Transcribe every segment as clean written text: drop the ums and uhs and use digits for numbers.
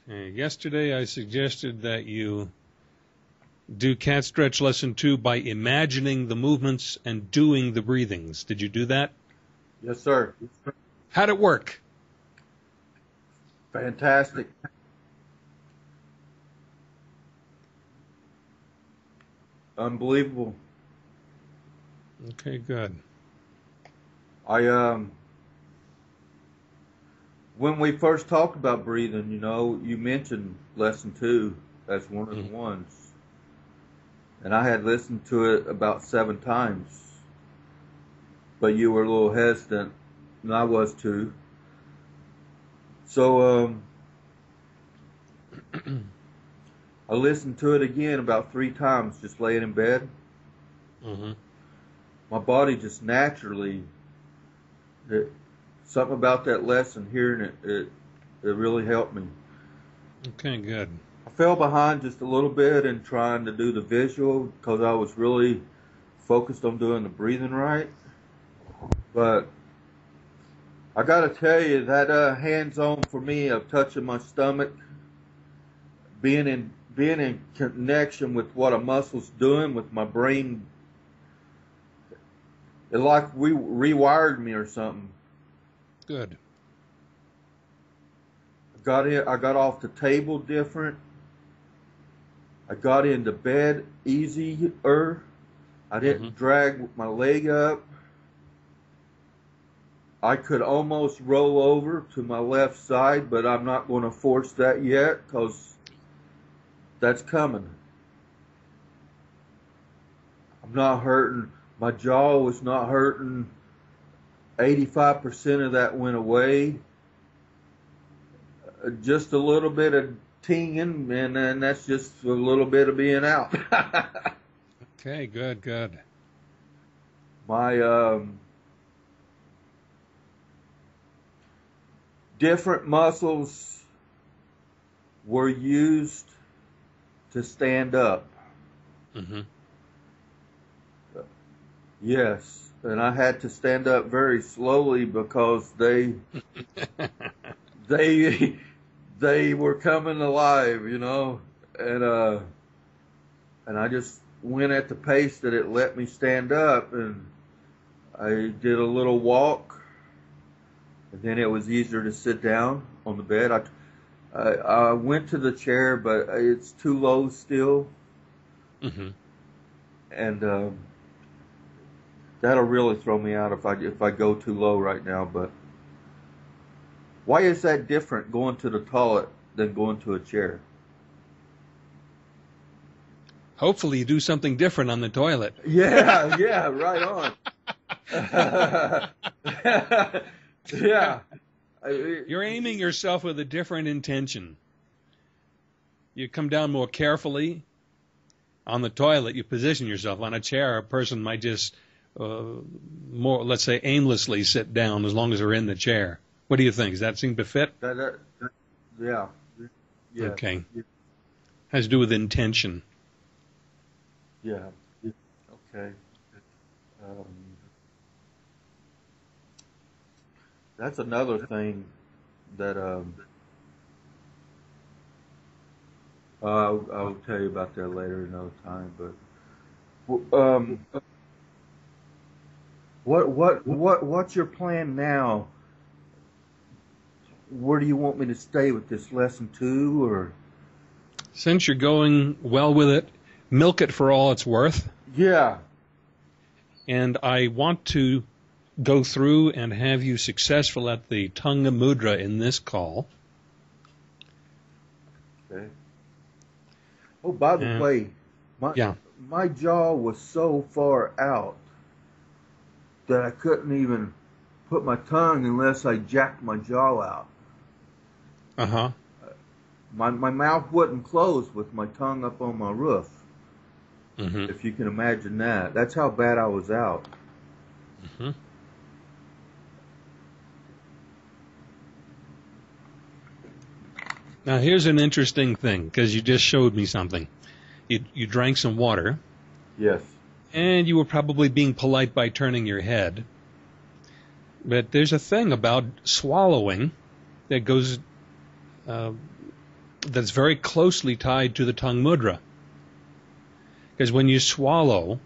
Yesterday I suggested that you do cat stretch lesson 2 by imagining the movements and doing the breathings. Did you do that? Yes, sir. How'd it work? Fantastic. Unbelievable. Okay, good. When we first talked about breathing, you mentioned lesson 2 as one of the ones. And I had listened to it about 7 times. But you were a little hesitant, and I was too. So I listened to it again about 3 times, just laying in bed. Mm-hmm. My body just naturally, something about that lesson, hearing it really helped me. Okay, good. I fell behind just a little bit in trying to do the visual because I was really focused on doing the breathing right. But I got to tell you, that hands-on for me of touching my stomach, being in connection with what a muscle's doing with my brain, it like rewired me or something. Good. I got off the table different. I got into bed easier. I didn't drag my leg up. I could almost roll over to my left side, but I'm not going to force that yet because that's coming. I'm not hurting. My jaw was not hurting. 85% of that went away. Just a little bit of tinging, and then that's just a little bit of being out. Okay, good. My different muscles were used to stand up. Mm-hmm. Yes, and I had to stand up very slowly because they were coming alive, and I just went at the pace that it let me stand up, and I did a little walk, and then it was easier to sit down on the bed. I went to the chair, but it's too low still, and that'll really throw me out if I go too low right now. But why is that different, going to the toilet than going to a chair? Hopefully you do something different on the toilet. Yeah, right on. Yeah. You're aiming yourself with a different intention. You come down more carefully. On the toilet, you position yourself. On a chair, a person might just more, let's say, aimlessly sit down as long as they're in the chair. What do you think? Does that seem to fit? Yeah. Okay. Has to do with intention. Yeah. Okay. That's another thing that I'll tell you about that later another time. But what's your plan now? Where do you want me to stay with this lesson 2, or? Since you're going well with it, milk it for all it's worth. Yeah. And I want to go through and have you successful at the Tunga Mudra in this call. Okay. Oh, by the way, my jaw was so far out that I couldn't even put my tongue unless I jacked my jaw out. Uh-huh. My mouth wouldn't close with my tongue up on my roof. Mm-hmm. If you can imagine that. That's how bad I was out. Mm-hmm. Now, here's an interesting thing, because you just showed me something. You drank some water. Yes. And you were probably being polite by turning your head. But there's a thing about swallowing that goes that's very closely tied to the tongue mudra. Because when you swallow,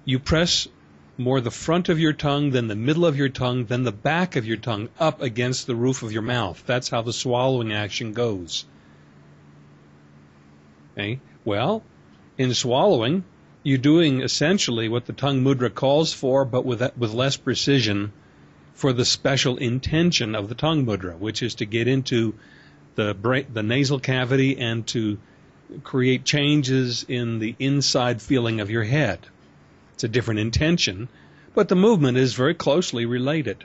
you press more the front of your tongue, then the middle of your tongue, then the back of your tongue up against the roof of your mouth. That's how the swallowing action goes. Okay? Well, in swallowing, you're doing essentially what the tongue mudra calls for, but with less precision for the special intention of the tongue mudra, which is to get into the nasal cavity and to create changes in the inside feeling of your head. It's a different intention, but the movement is very closely related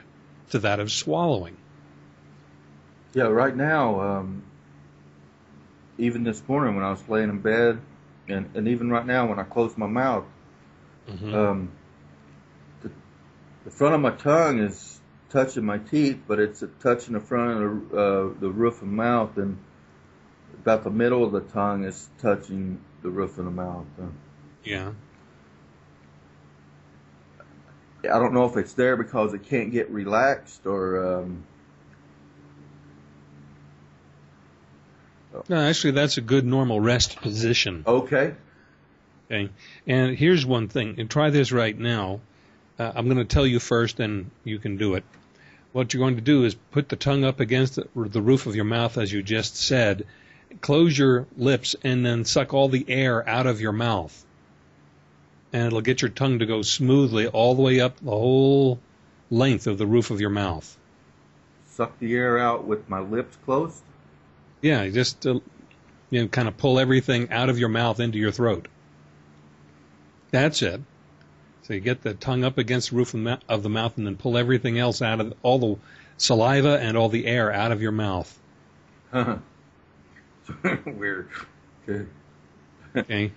to that of swallowing. Yeah, right now, even this morning when I was laying in bed, and even right now when I close my mouth, the front of my tongue is touching my teeth, but it's touching the front of the roof of the mouth, and about the middle of the tongue is touching the roof of the mouth. Yeah. I don't know if it's there because it can't get relaxed or... No, actually, that's a good normal rest position. Okay. Okay. And here's one thing. And try this right now. I'm going to tell you first, and you can do it. What you're going to do is put the tongue up against the roof of your mouth, as you just said. Close your lips, and then suck all the air out of your mouth. And it'll get your tongue to go smoothly all the way up the whole length of the roof of your mouth. Suck the air out with my lips closed? Yeah, just kind of pull everything out of your mouth into your throat. That's it. So you get the tongue up against the roof of the mouth and then pull everything else out of all the saliva and all the air out of your mouth. Weird. Okay. Okay.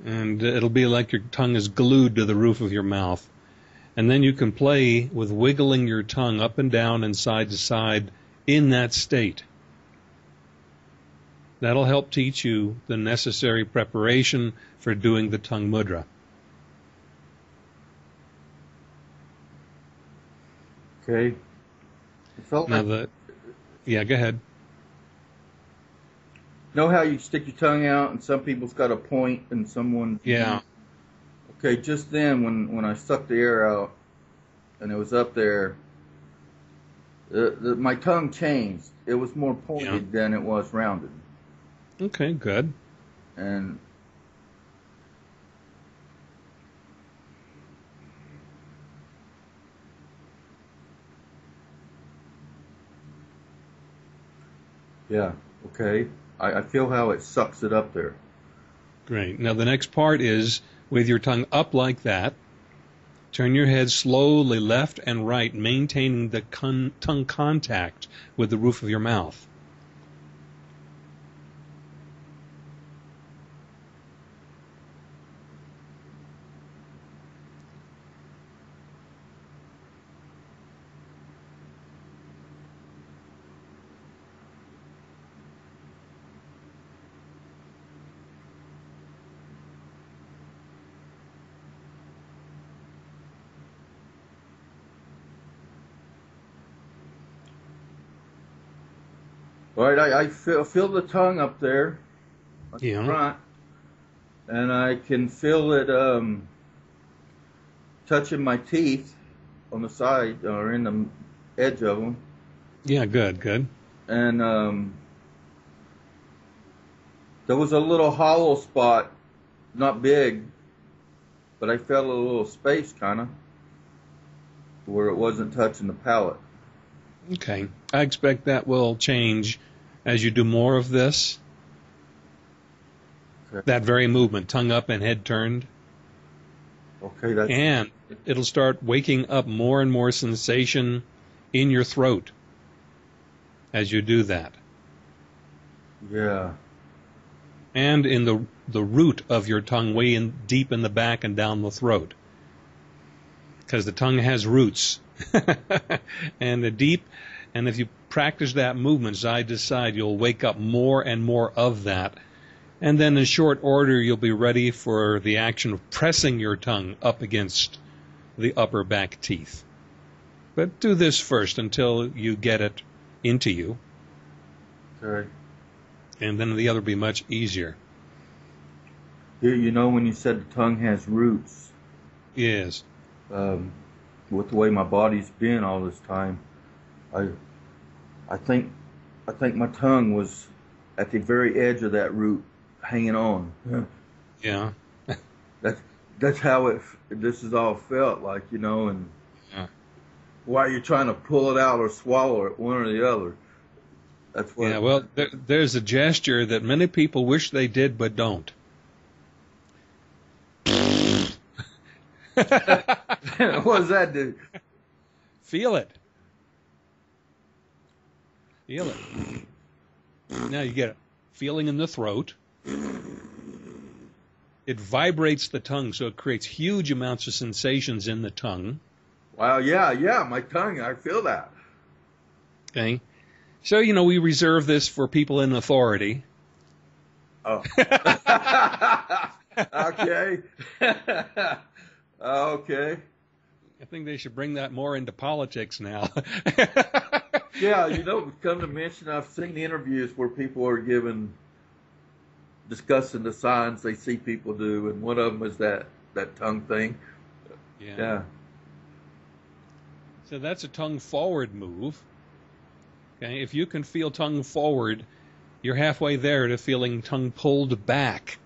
And it'll be like your tongue is glued to the roof of your mouth. And then you can play with wiggling your tongue up and down and side to side in that state. That'll help teach you the necessary preparation for doing the tongue mudra. Okay. Yeah, go ahead. Know how you stick your tongue out and some people's got a point and someone... Yeah. Okay, just then when I sucked the air out and it was up there, my tongue changed. It was more pointed than it was rounded. Okay, good. And yeah, okay. I feel how it sucks it up there. Great. Now the next part is with your tongue up like that, turn your head slowly left and right, maintaining the tongue contact with the roof of your mouth. All right, I feel the tongue up there, at the front, and I can feel it touching my teeth on the side or in the edge of them. Yeah, good. And there was a little hollow spot, not big, but I felt a little space kind of where it wasn't touching the palate. Okay. I expect that will change as you do more of this. Okay. That very movement, tongue up and head turned. Okay, and it'll start waking up more and more sensation in your throat as you do that. Yeah. And in the root of your tongue, way in deep in the back and down the throat. Because the tongue has roots. And if you practice that movement side to side, you'll wake up more and more of that. And then in short order, you'll be ready for the action of pressing your tongue up against the upper back teeth. But do this first until you get it into you. Okay. and then the other will be much easier. You know, when you said the tongue has roots, Yes. with the way my body's been all this time, I think my tongue was at the very edge of that root, hanging on. Yeah. That's how this is all felt like, you know, and Yeah. while you're trying to pull it out or swallow it, one or the other. That's what. Yeah. Well, there's a gesture that many people wish they did but don't. What does that do? Feel it. Feel it. Now you get a feeling in the throat. It vibrates the tongue, so it creates huge amounts of sensations in the tongue. Wow, yeah, my tongue, I feel that. Okay. So, you know, we reserve this for people in authority. Oh. Okay. Okay. I think they should bring that more into politics now. Yeah, you know, come to mention, I've seen interviews where people are discussing the signs they see people do, and one of them is that tongue thing. Yeah. So that's a tongue forward move. Okay, if you can feel tongue forward, you're halfway there to feeling tongue pulled back.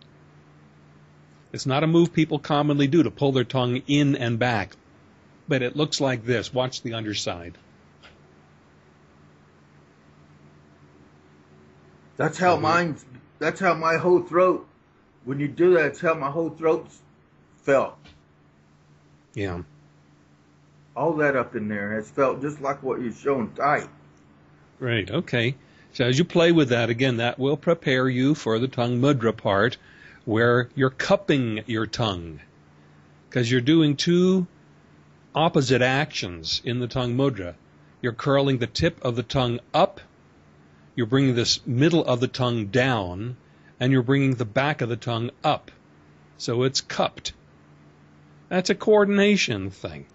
It's not a move people commonly do, to pull their tongue in and back, but it looks like this. Watch the underside. That's how my whole throat, when you do that, it's how my whole throat felt. Yeah. All that up in there has felt just like what you're showing tight. Great. Okay. So as you play with that, again, that will prepare you for the tongue mudra part, where you're cupping your tongue, because you're doing two opposite actions in the tongue mudra. You're curling the tip of the tongue up, you're bringing this middle of the tongue down, and you're bringing the back of the tongue up. So it's cupped. That's a coordination thing.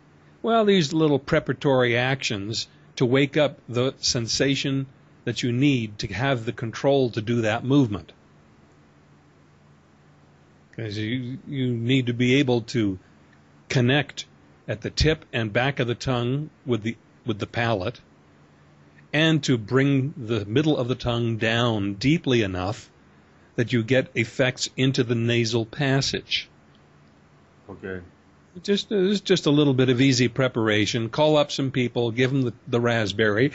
Well, these little preparatory actions to wake up the sensation that you need to have the control to do that movement. Because you need to be able to connect at the tip and back of the tongue with the palate, and to bring the middle of the tongue down deeply enough that you get effects into the nasal passage. Okay. It's just a little bit of easy preparation. Call up some people, give them the raspberry.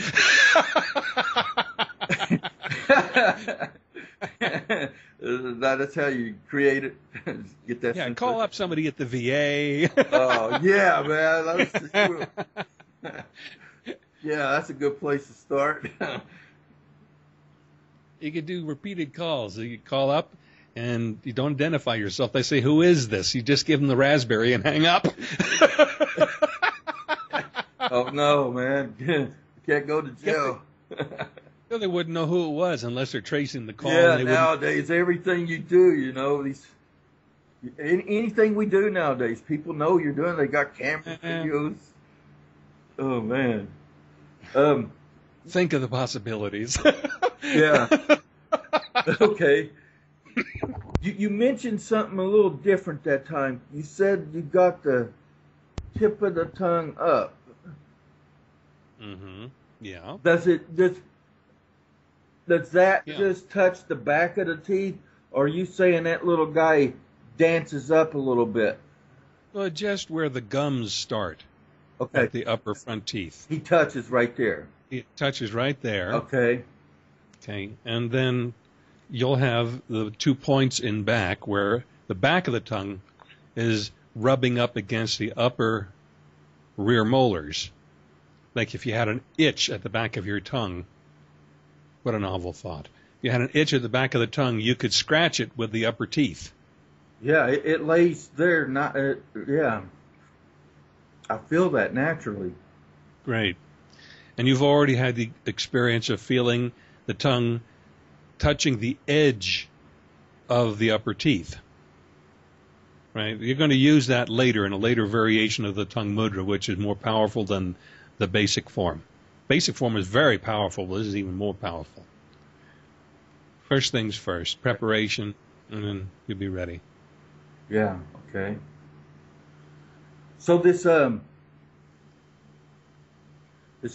That's how you create it. Get that. Yeah, call up somebody at the VA. Oh yeah, man. Yeah, that's a good place to start. You could do repeated calls. You could call up, and you don't identify yourself. They say, "Who is this?" You just give them the raspberry and hang up. Oh no, man! You can't go to jail. So they wouldn't know who it was unless they're tracing the call. Yeah, nowadays everything you do, you know, anything we do nowadays, people know you're doing. They got camera videos. Oh man. Think of the possibilities. Yeah. Okay. You mentioned something a little different that time. You said you got the tip of the tongue up. Mm-hmm. Yeah. Does that just touch the back of the teeth? Or are you saying that little guy dances up a little bit? Well, just where the gums start. Okay. At the upper front teeth. He touches right there. It touches right there. Okay. Okay. And then you'll have the 2 points in back where the back of the tongue is rubbing up against the upper rear molars. Like if you had an itch at the back of your tongue. What a novel thought. If you had an itch at the back of the tongue, you could scratch it with the upper teeth. Yeah, it lays there. Yeah. I feel that naturally. Great. And you've already had the experience of feeling the tongue touching the edge of the upper teeth. Right? You're going to use that later in a later variation of the tongue mudra, which is more powerful than the basic form. Basic form is very powerful, but this is even more powerful. First things first, preparation, and then you'll be ready. Yeah. Okay. So this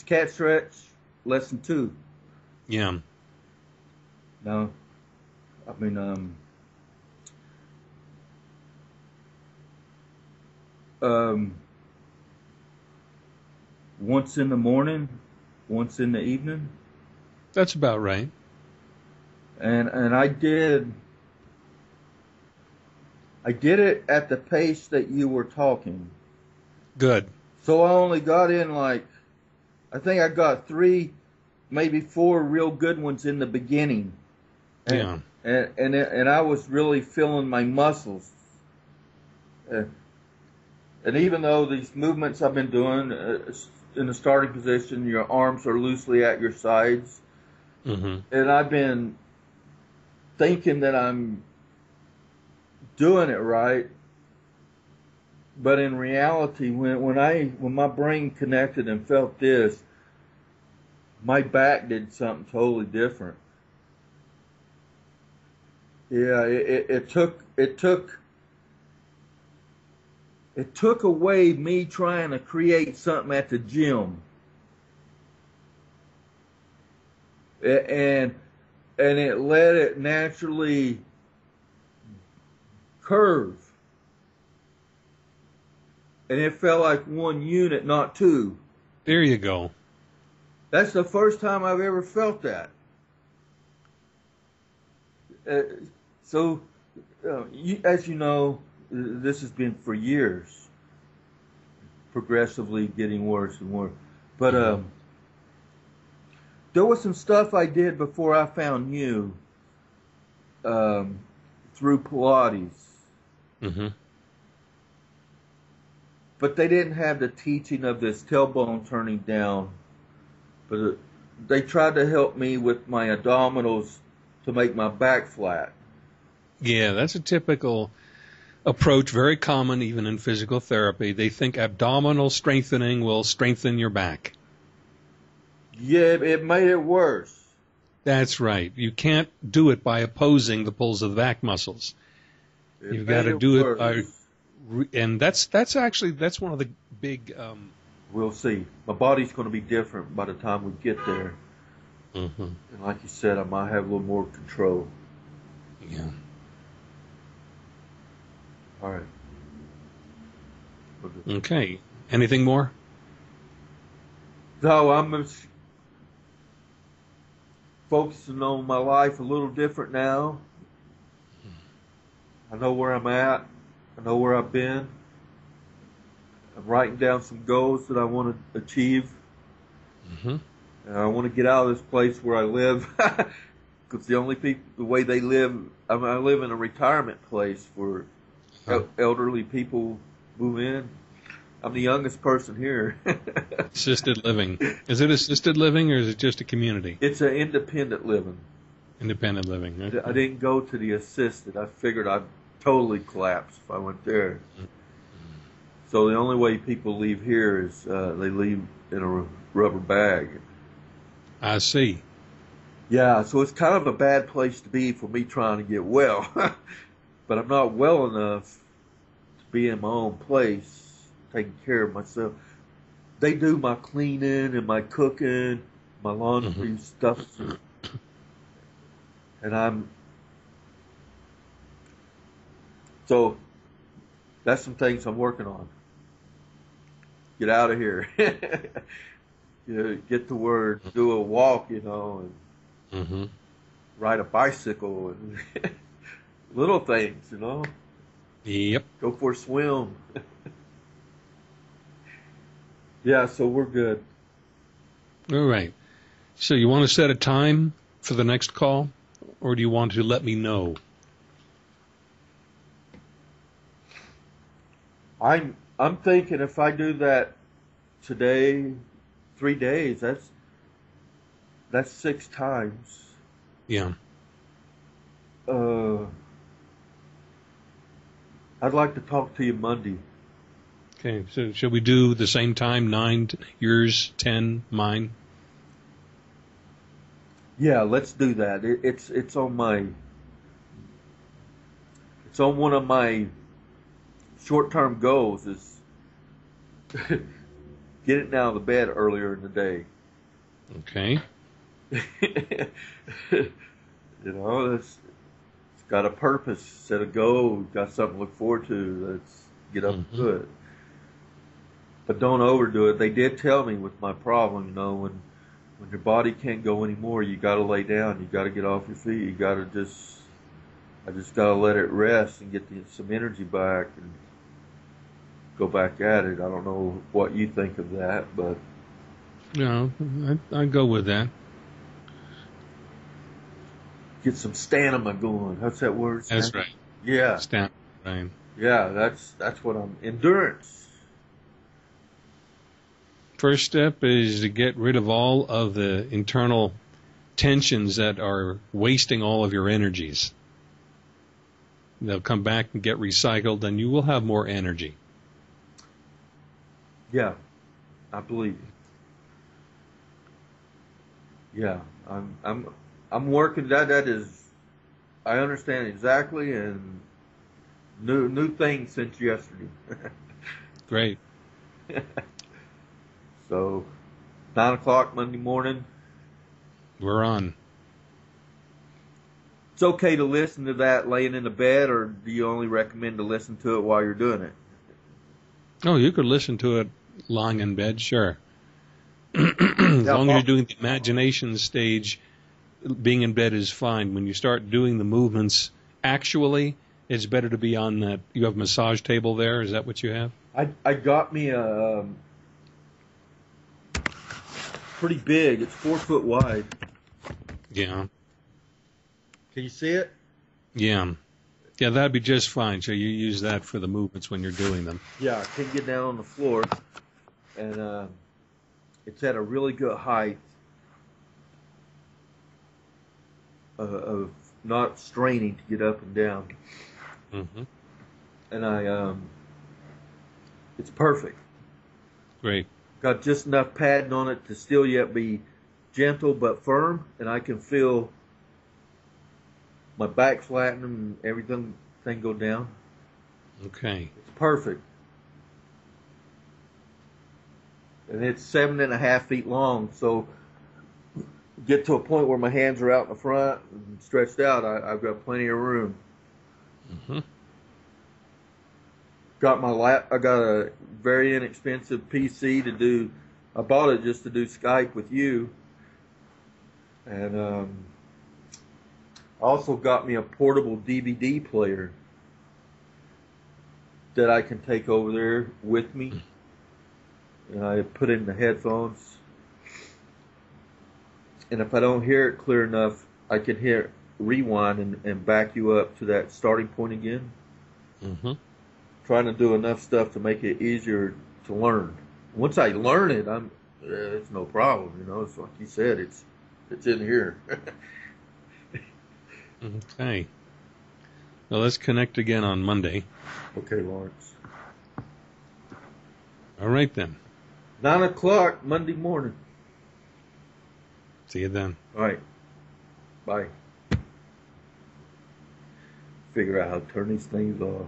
cat stretch lesson 2. Yeah. No, I mean once in the morning, once in the evening, That's about right. and I did it at the pace that you were talking. Good. So I only got in I think I got 3, maybe 4 real good ones in the beginning. Yeah. And I was really feeling my muscles. And even though these movements I've been doing in the starting position, your arms are loosely at your sides, Mm-hmm. and I've been thinking that I'm doing it right, but in reality, when my brain connected and felt this, my back did something totally different. Yeah, it took away me trying to create something at the gym, and it let it naturally curve, and it felt like one unit, not 2. There you go. That's the first time I've ever felt that. So, as you know, this has been for years, progressively getting worse and worse. But there was some stuff I did before I found you through Pilates. Mm-hmm. But they didn't have the teaching of this tailbone turning down. But they tried to help me with my abdominals to make my back flat. Yeah, that's a typical approach, very common even in physical therapy. They think abdominal strengthening will strengthen your back. Yeah, it made it worse. That's right. You can't do it by opposing the pulls of the back muscles. You've got to do it by, and that's one of the big. We'll see. My body's going to be different by the time we get there. Mm-hmm. And like you said, I might have a little more control. Yeah. All right. Okay. Anything more? No, I'm focusing on my life a little different now. I know where I'm at. I know where I've been. I'm writing down some goals that I want to achieve. Mm-hmm. And I want to get out of this place where I live. Because the way they live, I live in a retirement place where elderly people move in. I'm the youngest person here. Assisted living. Is it assisted living or is it just a community? It's an independent living. Independent living. Okay. I didn't go to the assisted. I figured I'd totally collapse if I went there. Mm-hmm. So the only way people leave here is they leave in a rubber bag. I see. Yeah, so it's kind of a bad place to be for me trying to get well. But I'm not well enough to be in my own place, taking care of myself. They do my cleaning and my cooking, my laundry stuff. And so that's some things I'm working on. Get out of here. Get to work, do a walk, and ride a bicycle and little things, Yep. Go for a swim. Yeah, so we're good. All right. So you want to set a time for the next call, or do you want to let me know? I'm thinking if I do that today, 3 days, that's 6 times. Yeah. I'd like to talk to you Monday. Okay. So shall we do the same time? 9, yours, 10, mine? Yeah, let's do that. It's on my it's on one of my short-term goals is getting out of the bed earlier in the day. Okay. You know, it's got a purpose, set a goal, got something to look forward to. Let's get up and Mm-hmm. do it. But don't overdo it. They did tell me with my problem, you know, when your body can't go anymore, you got to lay down. You got to get off your feet. You got to I just got to let it rest and get some energy back and go back at it. I don't know what you think of that, but No, I go with that. get some stamina going. What's that word? That's right. Yeah, Stand right. yeah. That's what I'm. Endurance. First step is to get rid of all of the internal tensions that are wasting all of your energies. They'll come back and get recycled, and you will have more energy. Yeah, I believe you. Yeah, I'm working. That is, I understand exactly, and new things since yesterday. Great. So, 9 o'clock Monday morning. We're on. It's okay to listen to that laying in the bed, or do you only recommend to listen to it while you're doing it? Oh, you could listen to it lying in bed, sure. As Yeah, long as you're doing the imagination stage, being in bed is fine. When you start doing the movements actually, it's better to be on that. You have a massage table there. Is that what you have? I got me a pretty big. It's 4 foot wide. Yeah. Can you see it? Yeah. Yeah, that'd be just fine. So you use that for the movements when you're doing them. Yeah, I can get down on the floor, and it's at a really good height of not straining to get up and down. Mm-hmm. And it's perfect. Great. Got just enough padding on it to still yet be gentle but firm, and I can feel my back flatten and everything go down. Okay. It's perfect. And it's 7.5 feet long, so get to a point where my hands are out in the front and stretched out. I've got plenty of room. Mm-hmm. I got a very inexpensive PC to do. I bought it just to do Skype with you, and also got me a portable DVD player that I can take over there with me, and I put in the headphones. And if I don't hear it clear enough, I can hear rewind and back you up to that starting point again. Mm-hmm. Trying to do enough stuff to make it easier to learn. Once I learn it, it's no problem. You know, it's like you said, it's in here. Okay. Well, let's connect again on Monday. Okay, Lawrence. All right, then. 9 o'clock Monday morning. See you then. All right. Bye. Figure out how to turn these things off.